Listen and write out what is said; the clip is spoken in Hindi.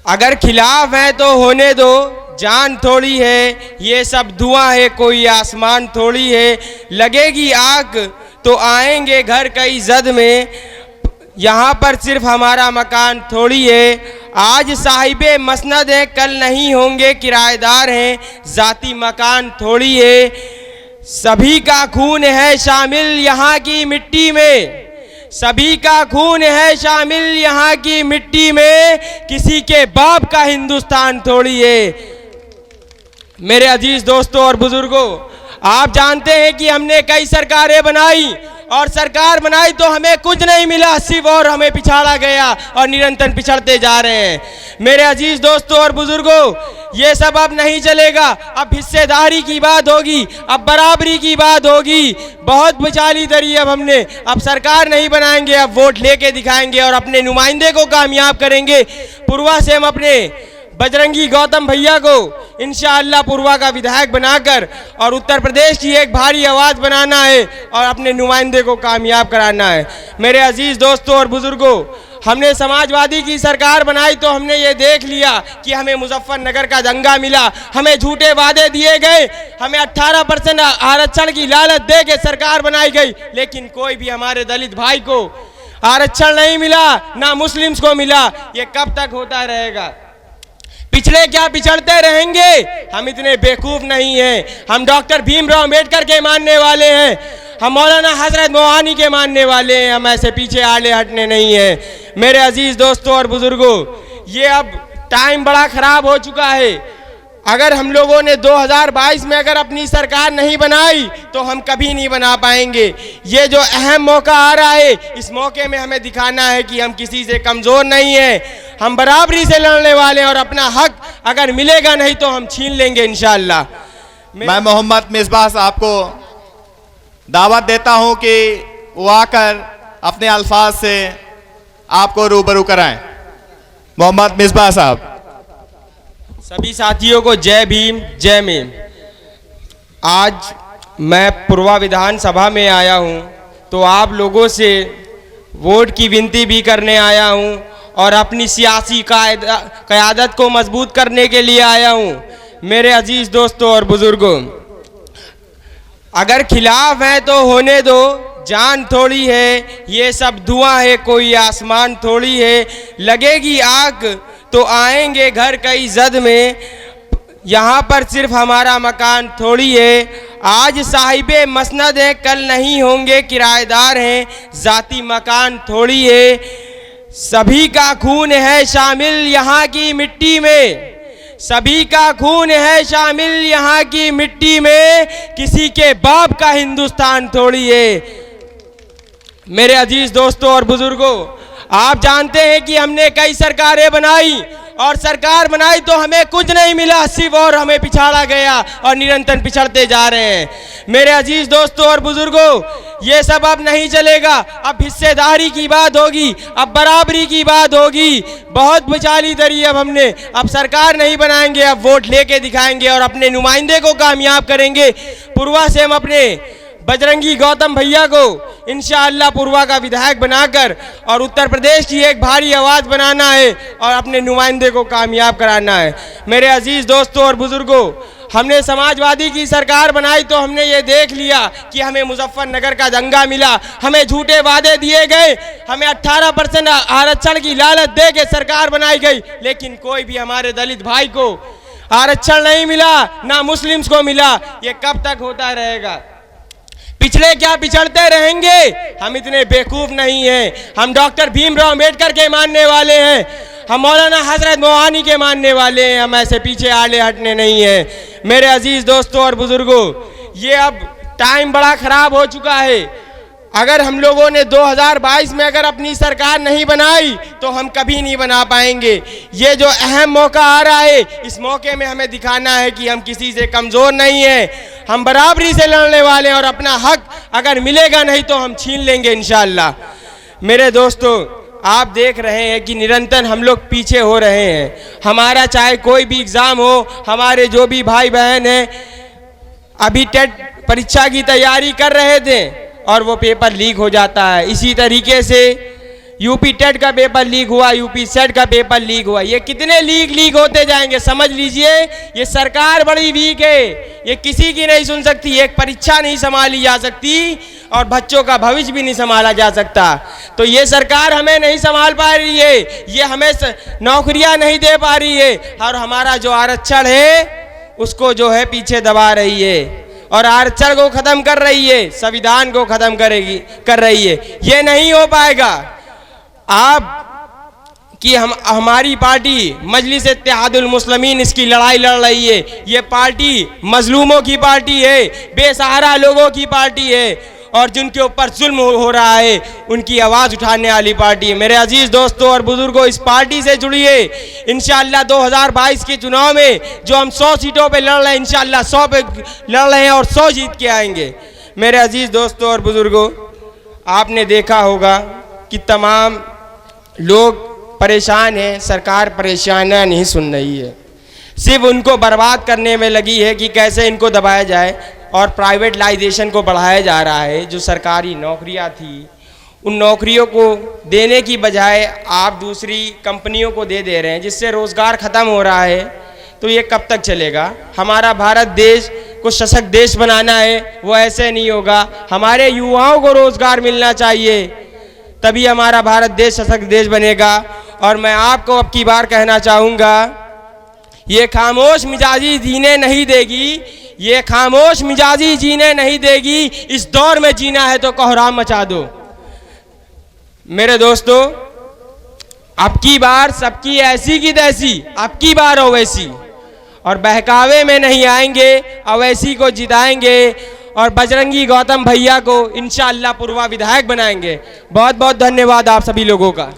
अगर खिलाफ है तो होने दो, जान थोड़ी है, ये सब धुआं है, कोई आसमान थोड़ी है। लगेगी आग तो आएंगे घर कई जद में, यहाँ पर सिर्फ हमारा मकान थोड़ी है। आज साहिबे मसनद हैं, कल नहीं होंगे किराएदार हैं, जाती मकान थोड़ी है। सभी का खून है शामिल यहाँ की मिट्टी में, सभी का खून है शामिल यहाँ की मिट्टी में, किसी के बाप का हिंदुस्तान थोड़ी है। मेरे अजीज दोस्तों और बुजुर्गों, आप जानते हैं कि हमने कई सरकारें बनाई और सरकार बनाई तो हमें कुछ नहीं मिला, सिर्फ और हमें पिछाड़ा गया और निरंतर पिछड़ते जा रहे हैं। मेरे अजीज दोस्तों और बुजुर्गों, ये सब अब नहीं चलेगा। अब हिस्सेदारी की बात होगी, अब बराबरी की बात होगी। बहुत बिचाली दरी अब हमने, अब सरकार नहीं बनाएंगे, अब वोट लेके दिखाएंगे और अपने नुमाइंदे को कामयाब करेंगे। पुरवा से हम अपने बजरंगी गौतम भैया को इंशाअल्लाह पुरवा का विधायक बनाकर और उत्तर प्रदेश की एक भारी आवाज़ बनाना है और अपने नुमाइंदे को कामयाब कराना है। मेरे अजीज़ दोस्तों और बुजुर्गों, हमने समाजवादी की सरकार बनाई तो हमने ये देख लिया कि हमें मुजफ्फरनगर का दंगा मिला, हमें झूठे वादे दिए गए, हमें 18% आरक्षण की लालच दे के सरकार बनाई गई, लेकिन कोई भी हमारे दलित भाई को आरक्षण नहीं मिला, ना मुस्लिम्स को मिला। ये कब तक होता रहेगा? पिछड़े क्या पिछड़ते रहेंगे? हम इतने बेवकूफ नहीं हैं। हम डॉक्टर भीमराव अम्बेडकर के मानने वाले हैं, हम मौलाना हजरत मोहानी के मानने वाले हैं, हम ऐसे पीछे आड़े हटने नहीं हैं। मेरे अजीज दोस्तों और बुजुर्गों, ये अब टाइम बड़ा खराब हो चुका है। अगर हम लोगों ने 2022 में अगर अपनी सरकार नहीं बनाई तो हम कभी नहीं बना पाएंगे। ये जो अहम मौका आ रहा है, इस मौके में हमें दिखाना है कि हम किसी से कमज़ोर नहीं हैं, हम बराबरी से लड़ने वाले हैं और अपना हक अगर मिलेगा नहीं तो हम छीन लेंगे इंशाअल्लाह। मैं मोहम्मद मिसबाह साहब को दावत देता हूं कि वो आकर अपने अल्फाज से आपको रूबरू कराएं। मोहम्मद मिसबाह साहब। सभी साथियों को जय भीम, जय भीम। आज मैं पुरवा विधानसभा में आया हूं तो आप लोगों से वोट की विनती भी करने आया हूं और अपनी सियासी क़यादत को मजबूत करने के लिए आया हूं। मेरे अजीज़ दोस्तों और बुजुर्गों, अगर खिलाफ है तो होने दो, जान थोड़ी है, ये सब धुआं है, कोई आसमान थोड़ी है। लगेगी आग तो आएंगे घर कई जद में, यहाँ पर सिर्फ हमारा मकान थोड़ी है। आज साहिबे मसनद हैं, कल नहीं होंगे किराएदार हैं, जाती मकान थोड़ी है। सभी का खून है शामिल यहाँ की मिट्टी में, सभी का खून है शामिल यहाँ की मिट्टी में, किसी के बाप का हिंदुस्तान थोड़ी है। मेरे अजीज दोस्तों और बुजुर्गों, आप जानते हैं कि हमने कई सरकारें बनाई और सरकार बनाई तो हमें कुछ नहीं मिला, सिर्फ और हमें पिछाड़ा गया और निरंतर पिछड़ते जा रहे हैं। मेरे अजीज दोस्तों और बुजुर्गों, ये सब अब नहीं चलेगा। अब हिस्सेदारी की बात होगी, अब बराबरी की बात होगी। बहुत बिचाली दरी अब हमने, अब सरकार नहीं बनाएंगे, अब वोट लेके दिखाएंगे और अपने नुमाइंदे को कामयाब करेंगे। पुरवा से हम अपने बजरंगी गौतम भैया को इंशाअल्लाह पुरवा का विधायक बनाकर और उत्तर प्रदेश की एक भारी आवाज़ बनाना है और अपने नुमाइंदे को कामयाब कराना है। मेरे अजीज़ दोस्तों और बुजुर्गों, हमने समाजवादी की सरकार बनाई तो हमने ये देख लिया कि हमें मुजफ्फरनगर का दंगा मिला, हमें झूठे वादे दिए गए, हमें 18% आरक्षण की लालच दे के सरकार बनाई गई, लेकिन कोई भी हमारे दलित भाई को आरक्षण नहीं मिला, ना मुस्लिम्स को मिला। ये कब तक होता रहेगा? पिछड़े क्या पिछड़ते रहेंगे? हम इतने बेवकूफ नहीं हैं। हम डॉक्टर भीमराव अम्बेडकर के मानने वाले हैं, हम मौलाना हजरत मोहानी के मानने वाले हैं, हम ऐसे पीछे आड़े हटने नहीं हैं। मेरे अजीज दोस्तों और बुजुर्गों, ये अब टाइम बड़ा खराब हो चुका है। अगर हम लोगों ने 2022 में अगर अपनी सरकार नहीं बनाई तो हम कभी नहीं बना पाएंगे। ये जो अहम मौका आ रहा है, इस मौके में हमें दिखाना है कि हम किसी से कमज़ोर नहीं हैं, हम बराबरी से लड़ने वाले हैं और अपना हक अगर मिलेगा नहीं तो हम छीन लेंगे इंशाअल्लाह। मेरे दोस्तों, आप देख रहे हैं कि निरंतर हम लोग पीछे हो रहे हैं। हमारा चाहे कोई भी एग्ज़ाम हो, हमारे जो भी भाई बहन हैं अभी टेट परीक्षा की तैयारी कर रहे थे और वो पेपर लीक हो जाता है। इसी तरीके से यूपी टेट का पेपर लीक हुआ, यूपी सेट का पेपर लीक हुआ। ये कितने लीक होते जाएंगे, समझ लीजिए ये सरकार बड़ी वीक है, ये किसी की नहीं सुन सकती, एक परीक्षा नहीं संभाली जा सकती और बच्चों का भविष्य भी नहीं संभाला जा सकता। तो ये सरकार हमें नहीं संभाल पा रही है, ये हमें नौकरियां नहीं दे पा रही है और हमारा जो आरक्षण है उसको जो है पीछे दबा रही है और आरक्षण को खत्म कर रही है, संविधान को खत्म कर रही है। ये नहीं हो पाएगा। आप कि हमारी पार्टी मजलिस इत्तेहादुल मुस्लिमीन इसकी लड़ाई लड़ रही है। ये पार्टी मजलूमों की पार्टी है, बेसहारा लोगों की पार्टी है और जिनके ऊपर जुल्म हो रहा है उनकी आवाज़ उठाने वाली पार्टी है। मेरे अजीज दोस्तों और बुजुर्गों, इस पार्टी से जुड़िए। इंशाअल्लाह 2022 के चुनाव में जो हम 100 सीटों पे लड़ रहे हैं, इंशाअल्लाह 100 पे लड़ रहे हैं और 100 जीत के आएंगे। मेरे अजीज दोस्तों और बुजुर्गों, आपने देखा होगा कि तमाम लोग परेशान हैं, सरकार परेशानियां नहीं सुन रही है, सिर्फ उनको बर्बाद करने में लगी है कि कैसे इनको दबाया जाए और प्राइवेटाइजेशन को बढ़ाया जा रहा है। जो सरकारी नौकरियां थी उन नौकरियों को देने की बजाय आप दूसरी कंपनियों को दे रहे हैं, जिससे रोज़गार ख़त्म हो रहा है। तो ये कब तक चलेगा? हमारा भारत देश को सशक्त देश बनाना है, वो ऐसे नहीं होगा। हमारे युवाओं को रोज़गार मिलना चाहिए, तभी हमारा भारत देश सशक्त देश बनेगा। और मैं आपको अब की बार कहना चाहूँगा, ये खामोश मिजाजी जीने नहीं देगी, ये खामोश मिजाजी जीने नहीं देगी। इस दौर में जीना है तो कोहराम मचा दो। मेरे दोस्तों, अब की बार सबकी ऐसी की तैसी, अब की बार ओवैसी, और बहकावे में नहीं आएंगे, अवैसी को जिताएंगे और बजरंगी गौतम भैया को इंशाअल्लाह पूर्वा विधायक बनाएंगे। बहुत बहुत धन्यवाद आप सभी लोगों का।